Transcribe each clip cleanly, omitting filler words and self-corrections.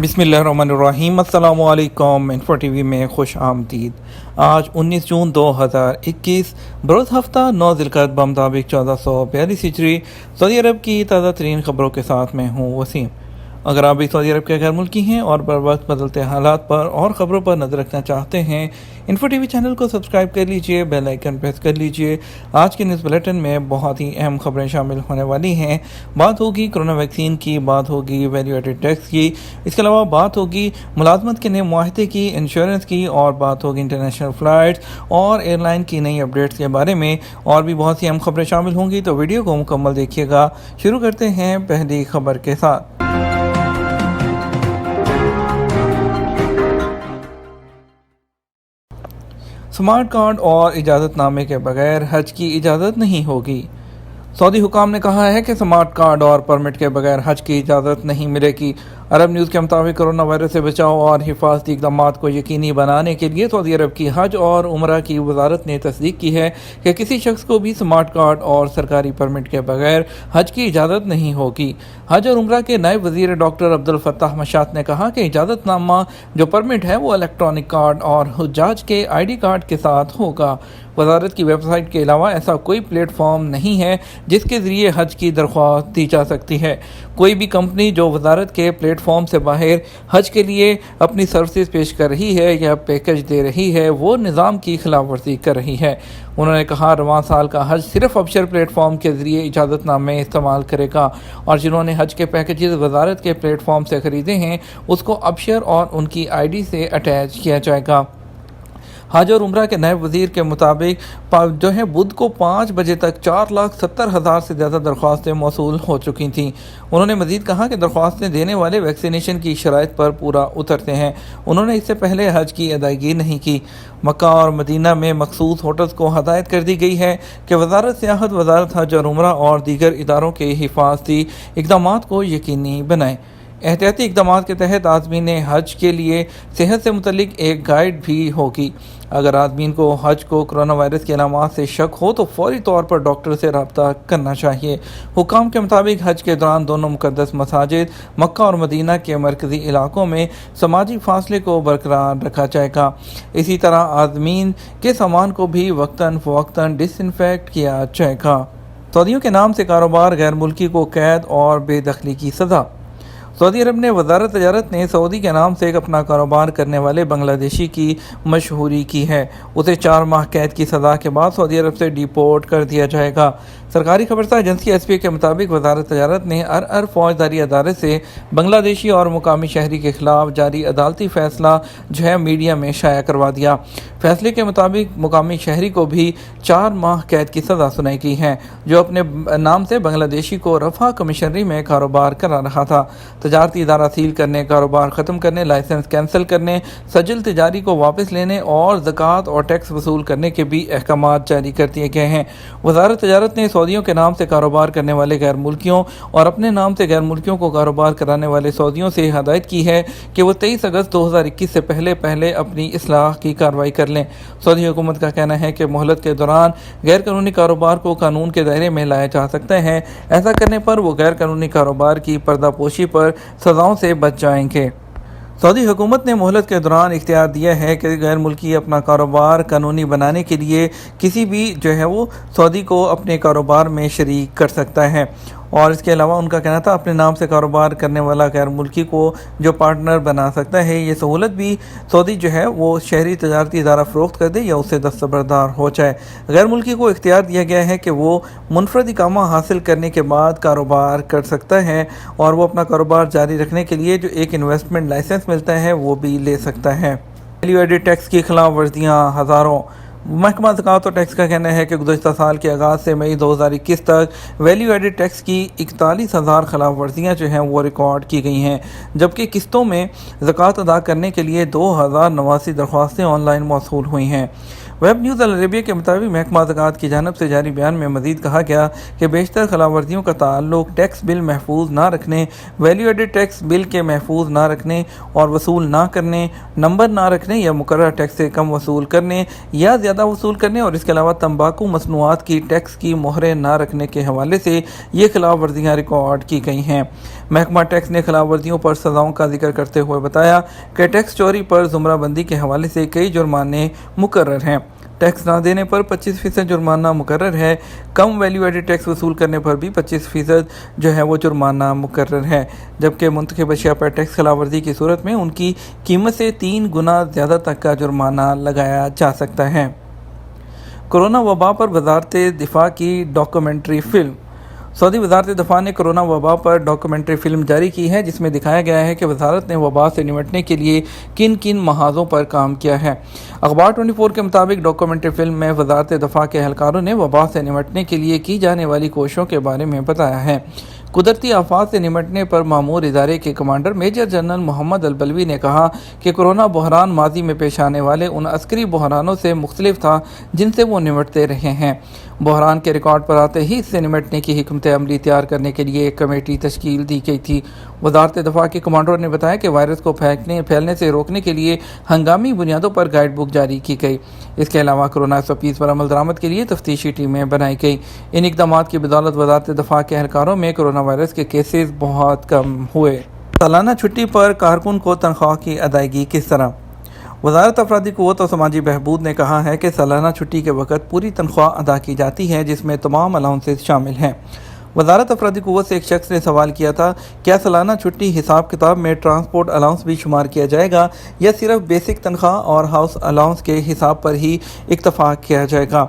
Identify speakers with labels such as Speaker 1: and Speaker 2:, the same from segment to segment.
Speaker 1: بسم اللہ الرحمن الرحیم۔ السلام علیکم۔ انفو ٹی وی میں خوش آمدید۔ آج 19 جون 2021 بروز ہفتہ 9 ذوالقعدہ بمطابق 1442 ہجری سعودی عرب کی تازہ ترین خبروں کے ساتھ میں ہوں وسیم۔ اگر آپ بھی سعودی عرب کے غیر ملکی ہیں اور بر وقت بدلتے حالات پر اور خبروں پر نظر رکھنا چاہتے ہیں، انفو ٹی وی چینل کو سبسکرائب کر لیجئے، بیل آئیکن پریس کر لیجئے۔ آج کے نیوز بلیٹن میں بہت ہی اہم خبریں شامل ہونے والی ہیں۔ بات ہوگی کرونا ویکسین کی، بات ہوگی ویلیو ایڈڈ ٹیکس کی، اس کے علاوہ بات ہوگی ملازمت کے نئے معاہدے کی، انشورنس کی، اور بات ہوگی انٹرنیشنل فلائٹس اور ایئر لائن کی نئی اپڈیٹس کے بارے میں، اور بھی بہت سی اہم خبریں شامل ہوں گی، تو ویڈیو کو مکمل دیکھیے گا۔ شروع کرتے ہیں پہلی خبر کے ساتھ۔ سمارٹ کارڈ اور اجازت نامے کے بغیر حج کی اجازت نہیں ہوگی۔ سعودی حکام نے کہا ہے کہ سمارٹ کارڈ اور پرمٹ کے بغیر حج کی اجازت نہیں ملے گی۔ عرب نیوز کے مطابق کرونا وائرس سے بچاؤ اور حفاظتی اقدامات کو یقینی بنانے کے لیے سعودی عرب کی حج اور عمرہ کی وزارت نے تصدیق کی ہے کہ کسی شخص کو بھی سمارٹ کارڈ اور سرکاری پرمٹ کے بغیر حج کی اجازت نہیں ہوگی۔ حج اور عمرہ کے نائب وزیر ڈاکٹر عبدالفتاح مشات نے کہا کہ اجازت نامہ جو پرمٹ ہے وہ الیکٹرانک کارڈ اور حجاج کے آئی ڈی کارڈ کے ساتھ ہوگا۔ وزارت کی ویب سائٹ کے علاوہ ایسا کوئی پلیٹ فارم نہیں ہے جس کے ذریعے حج کی درخواست دی جا سکتی ہے۔ کوئی بھی کمپنی جو وزارت کے پلیٹ فارم سے باہر حج کے لیے اپنی سروسز پیش کر رہی ہے یا پیکج دے رہی ہے وہ نظام کی خلاف ورزی کر رہی ہے۔ انہوں نے کہا رواں سال کا حج صرف ابشر پلیٹ فارم کے ذریعے اجازت نامے استعمال کرے گا، اور جنہوں نے حج کے پیکجز وزارت کے پلیٹ فارم سے خریدے ہیں اس کو ابشر اور ان کی آئی ڈی سے اٹیچ کیا جائے گا۔ حج اور عمرہ کے نائب وزیر کے مطابق بدھ کو 5 بجے تک 4,70,000 سے زیادہ درخواستیں موصول ہو چکی تھیں۔ انہوں نے مزید کہا کہ درخواستیں دینے والے ویکسینیشن کی شرائط پر پورا اترتے ہیں۔ انہوں نے اس سے پہلے حج کی ادائیگی نہیں کی۔ مکہ اور مدینہ میں مخصوص ہوٹلز کو ہدایت کر دی گئی ہے کہ وزارت سیاحت، وزارت حج اور عمرہ اور دیگر اداروں کے حفاظتی اقدامات کو یقینی بنائیں۔ احتیاطی اقدامات کے تحت عازمین حج کے لیے صحت سے متعلق ایک گائیڈ بھی ہوگی۔ اگر عازمین کو حج کو کرونا وائرس کے علامات سے شک ہو تو فوری طور پر ڈاکٹر سے رابطہ کرنا چاہیے۔ حکام کے مطابق حج کے دوران دونوں مقدس مساجد مکہ اور مدینہ کے مرکزی علاقوں میں سماجی فاصلے کو برقرار رکھا جائے گا۔ اسی طرح عازمین کے سامان کو بھی وقتاً فوقتاً ڈس انفیکٹ کیا جائے گا۔ سعودیوں کے نام سے کاروبار، غیر ملکی کو قید اور بے دخلی کی سزا۔ سعودی عرب نے وزارت تجارت نے سعودی کے نام سے اپنا کاروبار کرنے والے بنگلہ دیشی کی مشہوری کی ہے۔ اسے 4 ماہ قید کی سزا کے بعد سعودی عرب سے ڈیپورٹ کر دیا جائے گا۔ سرکاری خبرسا ایجنسی ایس پی کے مطابق وزارت تجارت نے فوجداری ادارے سے بنگلہ دیشی اور مقامی شہری کے خلاف جاری عدالتی فیصلہ میڈیا میں شائع کروا دیا۔ فیصلے کے مطابق مقامی شہری کو بھی 4 ماہ قید کی سزا سنائی گئی ہے جو اپنے نام سے بنگلہ دیشی کو رفح کمشنری میں کاروبار کرا رہا تھا۔ تجارتی ادارہ سیل کرنے، کاروبار ختم کرنے، لائسنس کینسل کرنے، سجل تجاری کو واپس لینے اور زکوٰۃ اور ٹیکس وصول کرنے کے بھی احکامات جاری کر دیے گئے ہیں۔ وزارت تجارت نے سعودیوں کے نام سے کاروبار کرنے والے غیر ملکیوں اور اپنے نام سے غیر ملکیوں کو کاروبار کرانے والے سعودیوں سے ہدایت کی ہے کہ وہ 23 اگست 2021 سے پہلے اپنی اصلاح کی کارروائی کر لیں۔ سعودی حکومت کا کہنا ہے کہ مہلت کے دوران غیر قانونی کاروبار کو قانون کے دائرے میں لایا جا سکتا ہے۔ ایسا کرنے پر وہ غیر قانونی کاروبار کی پردہ پوشی پر سزاؤں سے بچ جائیں گے۔ سعودی حکومت نے مہلت کے دوران اختیار دیا ہے کہ غیر ملکی اپنا کاروبار قانونی بنانے کے لیے کسی بھی وہ سعودی کو اپنے کاروبار میں شریک کر سکتا ہے، اور اس کے علاوہ ان کا کہنا تھا اپنے نام سے کاروبار کرنے والا غیر ملکی کو جو پارٹنر بنا سکتا ہے۔ یہ سہولت بھی سعودی وہ شہری تجارتی ادارہ فروخت کر دے یا اس سے دستبردار ہو جائے۔ غیر ملکی کو اختیار دیا گیا ہے کہ وہ منفرد اقامہ حاصل کرنے کے بعد کاروبار کر سکتا ہے، اور وہ اپنا کاروبار جاری رکھنے کے لیے جو ایک انویسٹمنٹ لائسنس ملتا ہے وہ بھی لے سکتا ہے۔ ویلیو ایڈڈ ٹیکس کی خلاف ورزیاں ہزاروں۔ محکمہ زکوٰۃ و ٹیکس کا کہنا ہے کہ گزشتہ سال کے آغاز سے مئی 2021 تک ویلیو ایڈڈ ٹیکس کی 41,000 خلاف ورزیاں وہ ریکارڈ کی گئی ہیں، جبکہ قسطوں میں زکوٰۃ ادا کرنے کے لیے 2,089 درخواستیں آن لائن موصول ہوئی ہیں۔ ویب نیوز العربیہ کے مطابق محکمہ زکوٰۃ کی جانب سے جاری بیان میں مزید کہا گیا کہ بیشتر خلاف ورزیوں کا تعلق ٹیکس بل محفوظ نہ رکھنے، ویلیو ایڈڈ ٹیکس بل کے محفوظ نہ رکھنے اور وصول نہ کرنے، نمبر نہ رکھنے یا مقررہ ٹیکس سے کم وصول کرنے یا زیادہ ادا وصول کرنے اور اس کے علاوہ تمباکو مصنوعات کی ٹیکس کی مہریں نہ رکھنے کے حوالے سے یہ خلاف ورزیاں ریکارڈ کی گئی ہیں۔ محکمہ ٹیکس نے خلاف ورزیوں پر سزاؤں کا ذکر کرتے ہوئے بتایا کہ ٹیکس چوری پر زمرہ بندی کے حوالے سے کئی جرمانے مقرر ہیں۔ ٹیکس نہ دینے پر 25% جرمانہ مقرر ہے، کم ویلیو ایڈڈ ٹیکس وصول کرنے پر بھی 25% جو ہے وہ جرمانہ مقرر ہے، جبکہ منتخب اشیاء پر ٹیکس خلاف ورزی کی صورت میں ان کی قیمت سے 3 گنا زیادہ تک کا جرمانہ لگایا جا سکتا ہے۔ کورونا وبا پر وزارت دفاع کی ڈاکومنٹری فلم۔ سعودی وزارت دفاع نے کورونا وبا پر ڈاکومنٹری فلم جاری کی ہے، جس میں دکھایا گیا ہے کہ وزارت نے وبا سے نمٹنے کے لیے کن کن محاذوں پر کام کیا ہے۔ اخبار 24 کے مطابق ڈاکومنٹری فلم میں وزارت دفاع کے اہلکاروں نے وبا سے نمٹنے کے لیے کی جانے والی کوششوں کے بارے میں بتایا ہے۔ قدرتی آفات سے نمٹنے پر مامور ادارے کے کمانڈر میجر جنرل محمد البلوی نے کہا کہ کورونا بحران ماضی میں پیش آنے والے ان عسکری بحرانوں سے مختلف تھا جن سے وہ نمٹتے رہے ہیں۔ بحران کے ریکارڈ پر آتے ہی اس سے نمٹنے کی حکمت عملی تیار کرنے کے لیے ایک کمیٹی تشکیل دی گئی تھی۔ وزارت دفاع کے کمانڈروں نے بتایا کہ وائرس کو پھیلنے سے روکنے کے لیے ہنگامی بنیادوں پر گائیڈ بک جاری کی گئی۔ اس کے علاوہ کورونا SOPs پر عمل درآمد کے لیے تفتیشی ٹیمیں بنائی گئی۔ ان اقدامات کی بدولت وزارت دفاع کے اہلکاروں میں کورونا وائرس کے کیسز بہت کم ہوئے۔ سالانہ چھٹی پر کارکن کو تنخواہ کی ادائیگی کس طرح؟ وزارت افرادی قوت اور سماجی بہبود نے کہا ہے کہ سالانہ چھٹی کے وقت پوری تنخواہ ادا کی جاتی ہے، جس میں تمام الاؤنسز شامل ہیں۔ وزارت افرادی قوت سے ایک شخص نے سوال کیا تھا، کیا سالانہ چھٹی حساب کتاب میں ٹرانسپورٹ الاؤنس بھی شمار کیا جائے گا یا صرف بیسک تنخواہ اور ہاؤس الاؤنس کے حساب پر ہی اکتفا کیا جائے گا؟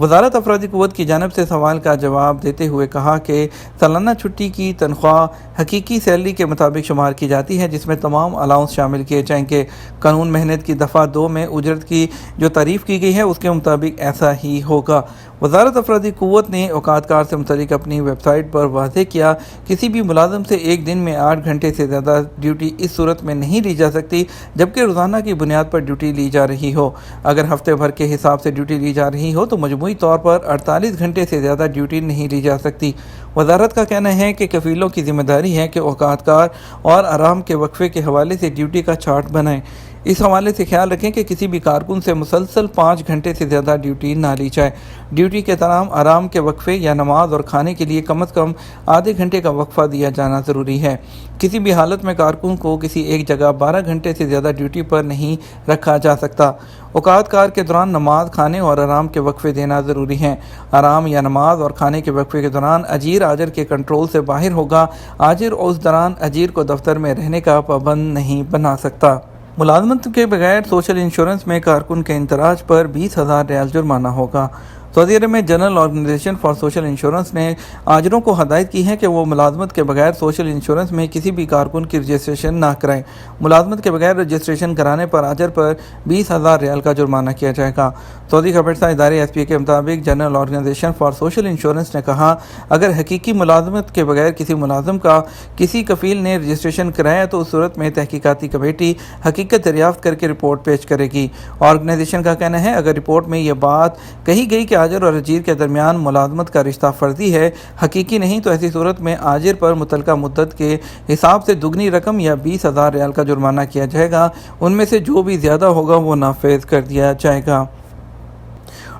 Speaker 1: وزارت افرادی قوت کی جانب سے سوال کا جواب دیتے ہوئے کہا کہ سالانہ چھٹی کی تنخواہ حقیقی سیلری کے مطابق شمار کی جاتی ہے، جس میں تمام الاؤنس شامل کیے جائیں گے۔ قانون محنت کی دفعہ 2 میں اجرت کی جو تعریف کی گئی ہے اس کے مطابق ایسا ہی ہوگا۔ وزارت افرادی قوت نے اوقات کار سے متعلق اپنی ویب سائٹ پر واضح کیا، کسی بھی ملازم سے ایک دن میں 8 گھنٹے سے زیادہ ڈیوٹی اس صورت میں نہیں لی جا سکتی جبکہ روزانہ کی بنیاد پر ڈیوٹی لی جا رہی ہو۔ اگر ہفتے بھر کے حساب سے ڈیوٹی لی جا رہی ہو تو مجموعی طور پر 48 گھنٹے سے زیادہ ڈیوٹی نہیں لی جا سکتی۔ وزارت کا کہنا ہے کہ کفیلوں کی ذمہ داری ہے کہ اوقات کار اور آرام کے وقفے کے حوالے سے ڈیوٹی کا چارٹ بنائیں۔ اس حوالے سے خیال رکھیں کہ کسی بھی کارکن سے مسلسل 5 گھنٹے سے زیادہ ڈیوٹی نہ لی جائے۔ ڈیوٹی کے دوران آرام کے وقفے یا نماز اور کھانے کے لیے کم از کم آدھے گھنٹے کا وقفہ دیا جانا ضروری ہے۔ کسی بھی حالت میں کارکن کو کسی ایک جگہ 12 گھنٹے سے زیادہ ڈیوٹی پر نہیں رکھا جا سکتا۔ اوقات کار کے دوران نماز، کھانے اور آرام کے وقفے دینا ضروری ہیں۔ آرام یا نماز اور کھانے کے وقفے کے دوران اجیر آجر کے کنٹرول سے باہر ہوگا۔ آجر اس دوران اجیر کو دفتر میں رہنے کا پابند نہیں بنا سکتا۔ ملازمت کے بغیر سوشل انشورنس میں کارکن کے اندراج پر 20,000 ریال جرمانہ ہوگا۔ سعودی عرب میں general organization for social insurance نے آجروں کو ہدایت کی ہے کہ وہ ملازمت کے بغیر سوشل انشورنس میں کسی بھی کارکن کی رجسٹریشن نہ کرائیں۔ ملازمت کے بغیر رجسٹریشن کرانے پر آجر پر 20,000 ریال کا جرمانہ کیا جائے گا۔ سعودی خبرسہ ادارے SPA کے مطابق general organization for social insurance نے کہا، اگر حقیقی ملازمت کے بغیر کسی ملازم کا کسی کفیل نے رجسٹریشن کرایا تو اس صورت میں تحقیقاتی کمیٹی حقیقت دریافت کر کے رپورٹ پیش کرے گی۔ آرگنائزیشن کا کہنا ہے، اگر رپورٹ میں یہ بات کہی گئی کہ آجر اور اجیر کے درمیان ملازمت کا رشتہ فرضی ہے، حقیقی نہیں، تو ایسی صورت میں آجر پر متعلقہ مدت کے حساب سے دگنی رقم یا 20,000 ریال کا جرمانہ کیا جائے گا۔ ان میں سے جو بھی زیادہ ہوگا وہ نافذ کر دیا جائے گا۔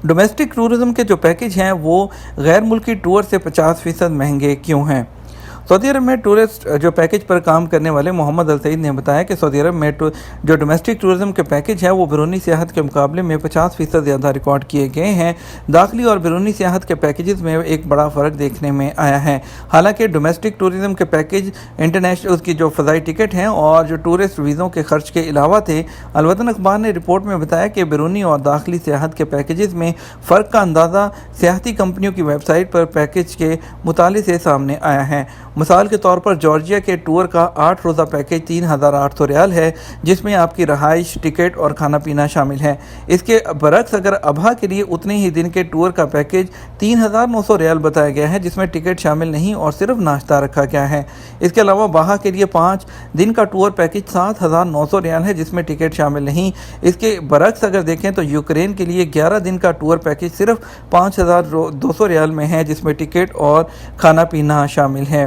Speaker 1: ڈومیسٹک ٹورزم کے جو پیکج ہیں وہ غیر ملکی ٹور سے 50% مہنگے کیوں ہیں؟ سعودی عرب میں ٹورسٹ جو پیکج پر کام کرنے والے محمد السعید نے بتایا کہ سعودی عرب میں جو ڈومیسٹک ٹورزم کے پیکج ہے وہ بیرونی سیاحت کے مقابلے میں 50% زیادہ ریکارڈ کیے گئے ہیں۔ داخلی اور بیرونی سیاحت کے پیکجز میں ایک بڑا فرق دیکھنے میں آیا ہے۔ حالانکہ ڈومیسٹک ٹورزم کے پیکج انٹرنیشنل اس کی جو فضائی ٹکٹ ہیں اور جو ٹورسٹ ویزوں کے خرچ کے علاوہ تھے۔ الوطن اخبار نے رپورٹ میں بتایا کہ بیرونی اور داخلی سیاحت کے پیکجز میں فرق کا اندازہ سیاحتی کمپنیوں کی ویب سائٹ پر پیکج کے مطالعے سے سامنے آیا ہے۔ مثال کے طور پر جارجیا کے ٹور کا 8 روزہ پیکج 3,800 ریال ہے، جس میں آپ کی رہائش، ٹکٹ اور کھانا پینا شامل ہے۔ اس کے برعکس اگر ابھا کے لیے اتنے ہی دن کے ٹور کا پیکج 3,900 ریال بتایا گیا ہے، جس میں ٹکٹ شامل نہیں اور صرف ناشتہ رکھا گیا ہے۔ اس کے علاوہ باہا کے لیے 5 دن کا ٹور پیکج 7,900 ریال ہے، جس میں ٹکٹ شامل نہیں۔ اس کے برعکس اگر دیکھیں تو یوکرین کے لیے 11 دن کا ٹور پیکج صرف 5,200 ریال میں ہے، جس میں ٹکٹ اور کھانا پینا شامل ہے۔